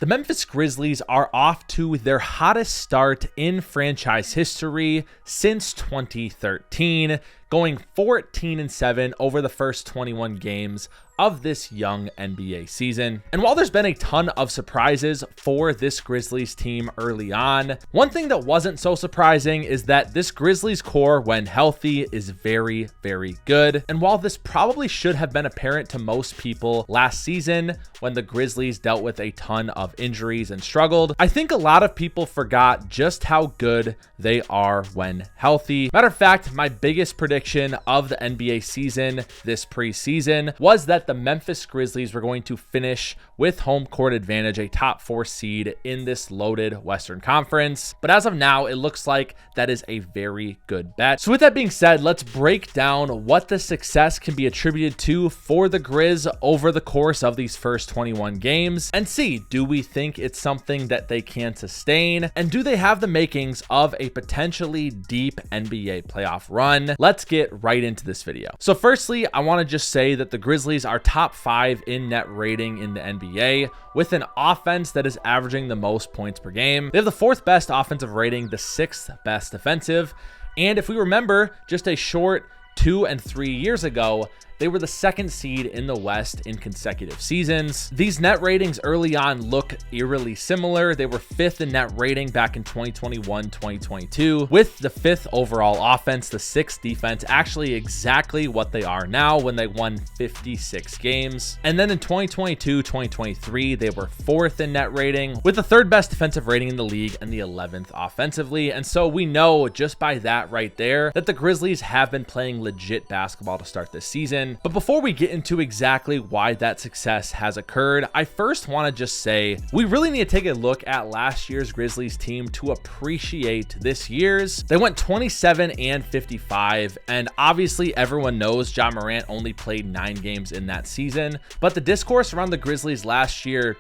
The Memphis Grizzlies are off to their hottest start in franchise history since 2013, going 14-7 over the first 21 games of this young NBA season. And while there's been a ton of surprises for this Grizzlies team early on, one thing that wasn't so surprising is that this Grizzlies core, when healthy, is very, very good. And while this probably should have been apparent to most people last season when the Grizzlies dealt with a ton of injuries and struggled, I think a lot of people forgot just how good they are when healthy. Matter of fact, my biggest prediction of the NBA season this preseason was that the Memphis Grizzlies were going to finish with home court advantage, a top 4 seed in this loaded Western Conference. But as of now, it looks like that is a very good bet. So with that being said, let's break down what the success can be attributed to for the Grizz over the course of these first 21 games and see, do we think it's something that they can sustain? And do they have the makings of a potentially deep NBA playoff run? Let's get right into this video. So firstly, I want to just say that the Grizzlies are top 5 in net rating in the NBA with an offense that is averaging the most points per game. They have the 4th best offensive rating, the 6th best defensive. And if we remember just a short 2 and 3 years ago, they were the 2nd seed in the West in consecutive seasons. These net ratings early on look eerily similar. They were 5th in net rating back in 2021-2022 with the 5th overall offense, the 6th defense, actually exactly what they are now when they won 56 games. And then in 2022-2023, they were 4th in net rating with the 3rd best defensive rating in the league and the 11th offensively. And so we know just by that right there that the Grizzlies have been playing legit basketball to start this season. But before we get into exactly why that success has occurred, I first want to just say we really need to take a look at last year's Grizzlies team to appreciate this year's. They went 27-55, and obviously everyone knows Ja Morant only played 9 games in that season, but the discourse around the Grizzlies last year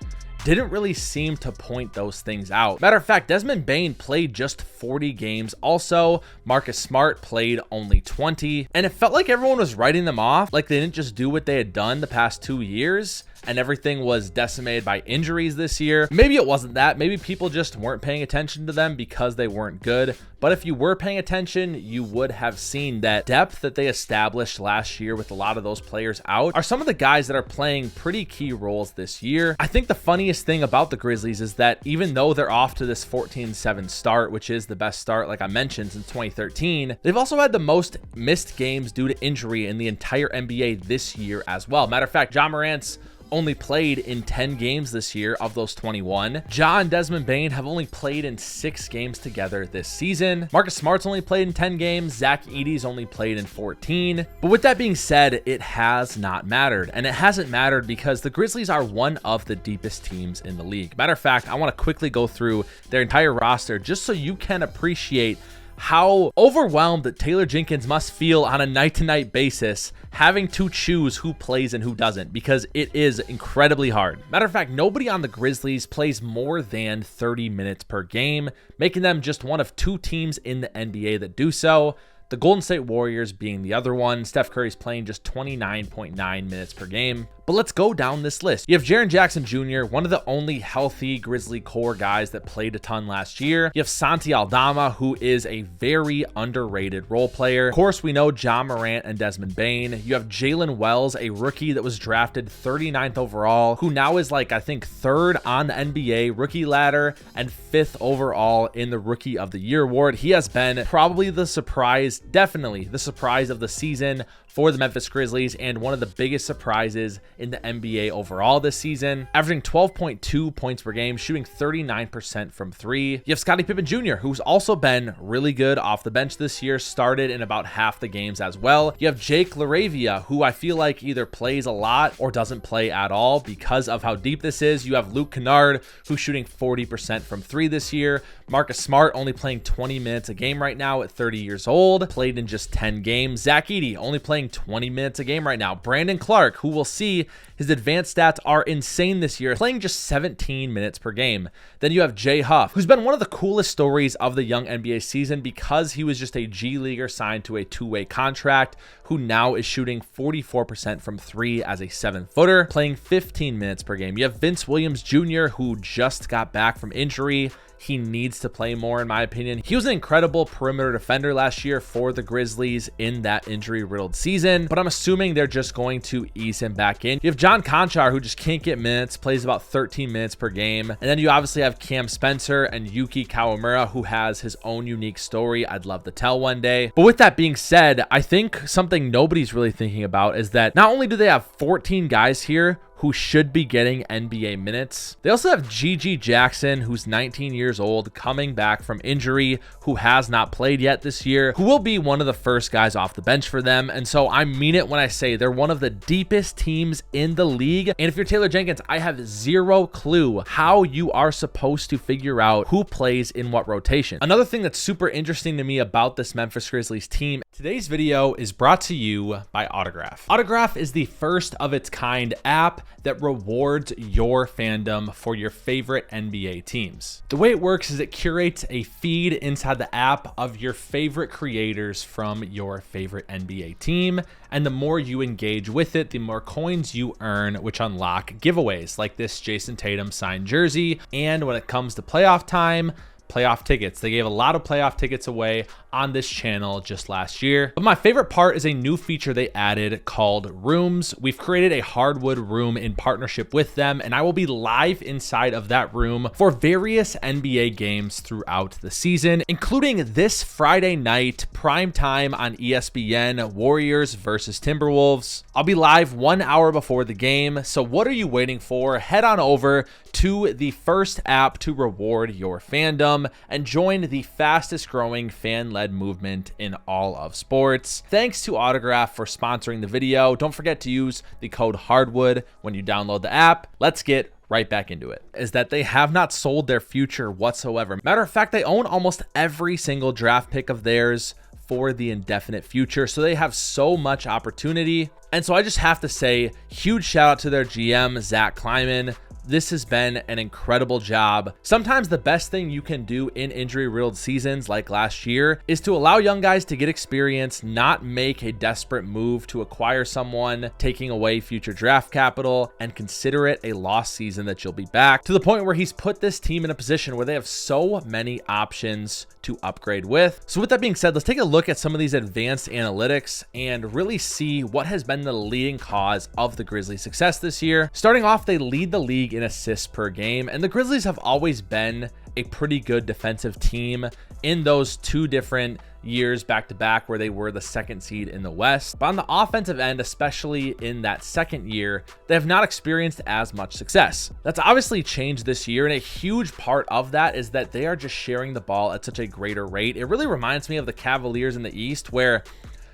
didn't really seem to point those things out. Matter of fact, Desmond Bane played just 40 games. Also, Marcus Smart played only 20. And it felt like everyone was writing them off, like they didn't just do what they had done the past 2 years and everything was decimated by injuries this year. Maybe it wasn't that. Maybe people just weren't paying attention to them because they weren't good. But if you were paying attention, you would have seen that depth that they established last year with a lot of those players out are some of the guys that are playing pretty key roles this year. I think the funniest thing about the Grizzlies is that even though they're off to this 14-7 start, which is the best start, like I mentioned, since 2013, they've also had the most missed games due to injury in the entire NBA this year as well. Matter of fact, Ja Morant's only played in 10 games this year of those 21. Ja and Desmond Bane have only played in 6 games together this season. Marcus Smart's only played in 10 games. Zach Edey's only played in 14. But with that being said, it has not mattered. And it hasn't mattered because the Grizzlies are one of the deepest teams in the league. Matter of fact, I want to quickly go through their entire roster just so you can appreciate how overwhelmed that Taylor Jenkins must feel on a night-to-night basis having to choose who plays and who doesn't, because it is incredibly hard. Matter of fact, nobody on the Grizzlies plays more than 30 minutes per game, making them just one of 2 teams in the NBA that do so. The Golden State Warriors being the other one. Steph Curry's playing just 29.9 minutes per game. But let's go down this list. You have Jaren Jackson Jr., one of the only healthy Grizzly core guys that played a ton last year. You have Santi Aldama, who is a very underrated role player. Of course, we know Ja Morant and Desmond Bane. You have Jalen Wells, a rookie that was drafted 39th overall, who now is like, I think, 3rd on the NBA rookie ladder and 5th overall in the Rookie of the Year award. He has been probably the surprise, definitely the surprise of the season for the Memphis Grizzlies and one of the biggest surprises in the NBA overall this season, averaging 12.2 points per game, shooting 39% from 3. You have Scottie Pippen Jr., who's also been really good off the bench this year, started in about half the games as well. You have Jake LaRavia, who I feel like either plays a lot or doesn't play at all because of how deep this is. You have Luke Kennard, who's shooting 40% from 3 this year. Marcus Smart only playing 20 minutes a game right now at 30 years old, played in just 10 games. Zach Edey only playing playing 20 minutes a game right now. Brandon Clark, who we'll see his advanced stats are insane this year, playing just 17 minutes per game. Then you have Jay Huff, who's been one of the coolest stories of the young NBA season because he was just a G Leaguer signed to a two-way contract, who now is shooting 44% from three as a 7-footer, playing 15 minutes per game. You have Vince Williams Jr., who just got back from injury. He needs to play more, in my opinion. He was an incredible perimeter defender last year for the Grizzlies in that injury-riddled season, but I'm assuming they're just going to ease him back in. You have John Conchar, who just can't get minutes, plays about 13 minutes per game. And then you obviously have Cam Spencer and Yuki Kawamura, who has his own unique story I'd love to tell one day. But with that being said, I think something nobody's really thinking about is that not only do they have 14 guys here who should be getting NBA minutes, they also have Gigi Jackson, who's 19 years old, coming back from injury, who has not played yet this year, who will be one of the first guys off the bench for them. And so I mean it when I say they're one of the deepest teams in the league. And if you're Taylor Jenkins, I have zero clue how you are supposed to figure out who plays in what rotation. Another thing that's super interesting to me about this Memphis Grizzlies team, today's video is brought to you by Autograph. Autograph is the first of its kind app that rewards your fandom for your favorite NBA teams. The way it works is it curates a feed inside the app of your favorite creators from your favorite NBA team. And the more you engage with it, the more coins you earn, which unlock giveaways like this Jason Tatum signed jersey. And when it comes to playoff time, playoff tickets. They gave a lot of playoff tickets away on this channel just last year. But my favorite part is a new feature they added called Rooms. We've created a Hardwood room in partnership with them, and I will be live inside of that room for various NBA games throughout the season, including this Friday night, prime time on ESPN, Warriors versus Timberwolves. I'll be live 1 hour before the game, so what are you waiting for? Head on over to the first app to reward your fandom and join the fastest growing fan-led movement in all of sports. Thanks to Autograph for sponsoring the video. Don't forget to use the code Hardwood when you download the app. Let's get right back into it. Is that they have not sold their future whatsoever. Matter of fact, they own almost every single draft pick of theirs for the indefinite future. So they have so much opportunity. And so I just have to say, huge shout out to their GM, Zach Kleiman. This has been an incredible job. Sometimes the best thing you can do in injury-riddled seasons like last year is to allow young guys to get experience, not make a desperate move to acquire someone, taking away future draft capital, and consider it a lost season that you'll be back, to the point where he's put this team in a position where they have so many options to upgrade with. So with that being said, let's take a look at some of these advanced analytics and really see what has been the leading cause of the Grizzlies' success this year. Starting off, they lead the league in assists per game, and the Grizzlies have always been a pretty good defensive team in those two different years back to back where they were the second seed in the West. But on the offensive end, especially in that second year, they have not experienced as much success. That's obviously changed this year, and a huge part of that is that they are just sharing the ball at such a greater rate. It really reminds me of the Cavaliers in the East, where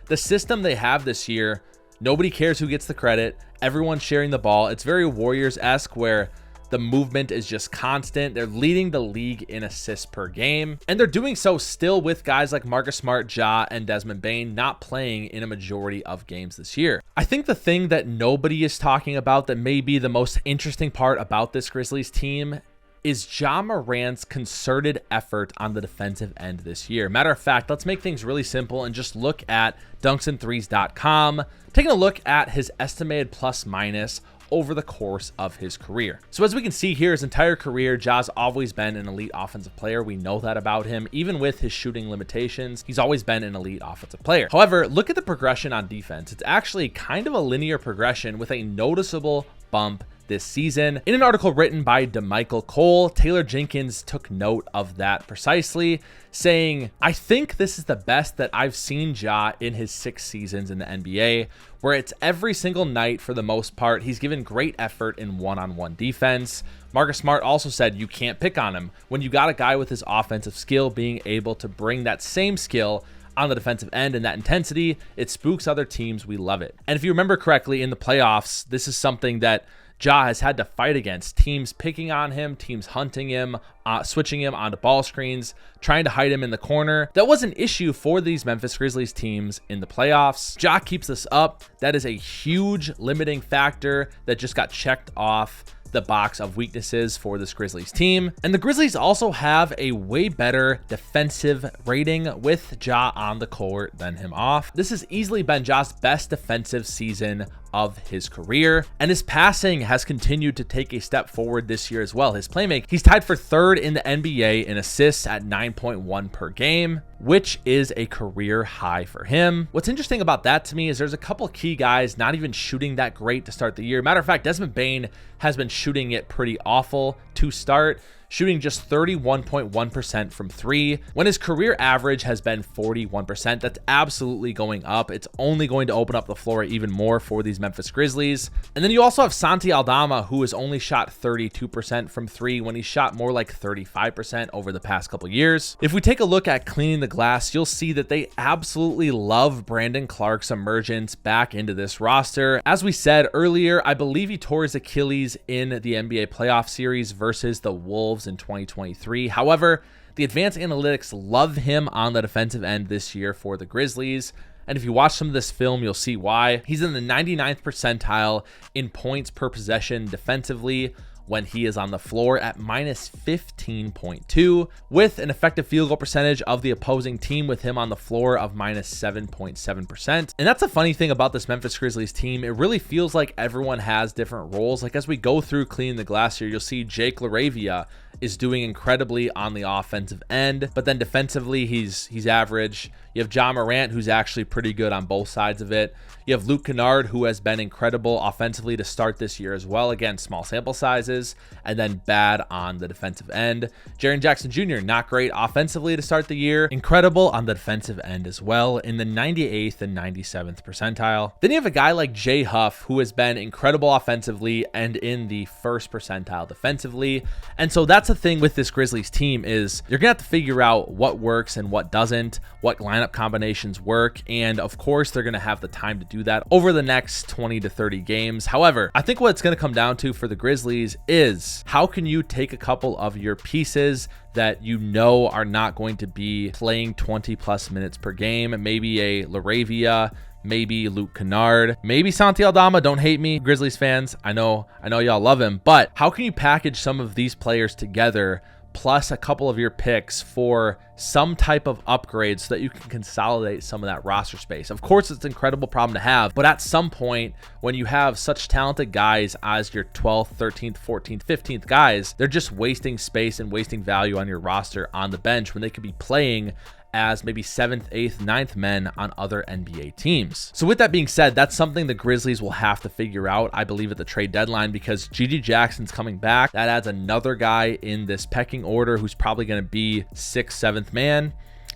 the system they have this year, nobody cares who gets the credit. Everyone's sharing the ball. It's very Warriors-esque, where the movement is just constant. They're leading the league in assists per game, and they're doing so still with guys like Marcus Smart, Ja, and Desmond Bane not playing in a majority of games this year. I think the thing that nobody is talking about that may be the most interesting part about this Grizzlies team is Ja Morant's concerted effort on the defensive end this year. Matter of fact, let's make things really simple and just look at dunksandthrees.com, taking a look at his estimated plus minus over the course of his career. So as we can see here, his entire career, Ja's always been an elite offensive player. We know that about him. Even with his shooting limitations, he's always been an elite offensive player. However, look at the progression on defense. It's actually kind of a linear progression with a noticeable bump this season. In an article written by DeMichael Cole, Taylor Jenkins took note of that precisely, saying, "I think this is the best that I've seen Ja in his 6 seasons in the NBA, where it's every single night for the most part. He's given great effort in one-on-one defense." Marcus Smart also said, "You can't pick on him. When you got a guy with his offensive skill being able to bring that same skill on the defensive end and that intensity, it spooks other teams. We love it." And if you remember correctly, in the playoffs, this is something that Ja has had to fight against teams picking on him, teams hunting him, switching him onto ball screens, trying to hide him in the corner. That was an issue for these Memphis Grizzlies teams in the playoffs. Ja keeps this up. That is a huge limiting factor that just got checked off the box of weaknesses for this Grizzlies team. And the Grizzlies also have a way better defensive rating with Ja on the court than him off. This has easily been Ja's best defensive season of his career, and his passing has continued to take a step forward this year as well. His playmaking, he's tied for third in the NBA in assists at 9.1 per game, which is a career high for him. What's interesting about that to me is there's a couple key guys not even shooting that great to start the year. Matter of fact, Desmond Bane has been shooting it pretty awful to start, shooting just 31.1% from three, when his career average has been 41%. That's absolutely going up. It's only going to open up the floor even more for these Memphis Grizzlies. And then you also have Santi Aldama, who has only shot 32% from three when he shot more like 35% over the past couple years. If we take a look at cleaning the glass, you'll see that they absolutely love Brandon Clark's emergence back into this roster. As we said earlier, I believe he tore his Achilles in the NBA playoff series versus the Wolves in 2023. However, the advanced analytics love him on the defensive end this year for the Grizzlies. And if you watch some of this film, you'll see why. He's in the 99th percentile in points per possession defensively when he is on the floor at minus 15.2, with an effective field goal percentage of the opposing team with him on the floor of minus 7.7%. And that's a funny thing about this Memphis Grizzlies team. It really feels like everyone has different roles. Like as we go through cleaning the glass here, you'll see Jake LaRavia is doing incredibly on the offensive end, but then defensively he's average. You have Ja Morant, who's actually pretty good on both sides of it. You have Luke Kennard, who has been incredible offensively to start this year as well. Again, small sample sizes, and then bad on the defensive end. Jaren Jackson Jr., not great offensively to start the year. Incredible on the defensive end as well, in the 98th and 97th percentile. Then you have a guy like Jay Huff, who has been incredible offensively and in the first percentile defensively. And so that's the thing with this Grizzlies team is you're gonna have to figure out what works and what doesn't, what lineup combinations work, and of course they're gonna have the time to do that over the next 20 to 30 games. However, I think what it's gonna come down to for the Grizzlies is how can you take a couple of your pieces that you know are not going to be playing 20 plus minutes per game, maybe a LaRavia, maybe Luke Kennard, maybe Santi Aldama. Don't hate me, Grizzlies fans. I know y'all love him, but how can you package some of these players together plus a couple of your picks for some type of upgrade so that you can consolidate some of that roster space? Of course, it's an incredible problem to have, but at some point when you have such talented guys as your 12th, 13th, 14th, 15th guys, they're just wasting space and wasting value on your roster on the bench when they could be playing as maybe 7th, 8th, 9th men on other NBA teams. So with that being said, that's something the Grizzlies will have to figure out, I believe, at the trade deadline, because GG Jackson's coming back. That adds another guy in this pecking order who's probably going to be 6th, 7th man.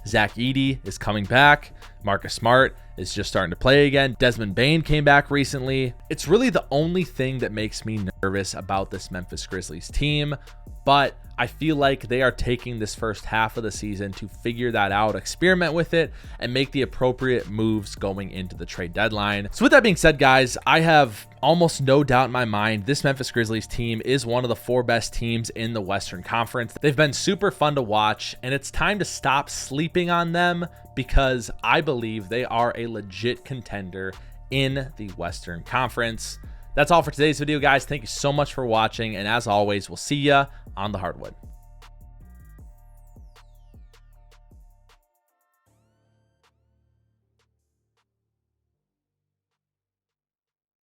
Zach Edey is coming back. Marcus Smart is just starting to play again. Desmond Bane came back recently. It's really the only thing that makes me nervous about this Memphis Grizzlies team, but I feel like they are taking this first half of the season to figure that out, experiment with it, and make the appropriate moves going into the trade deadline. So with that being said, guys, I have almost no doubt in my mind this Memphis Grizzlies team is one of the 4 best teams in the Western Conference. They've been super fun to watch, and it's time to stop sleeping on them because I believe they are a legit contender in the Western Conference. That's all for today's video, guys. Thank you so much for watching, and as always, we'll see ya on the hardwood.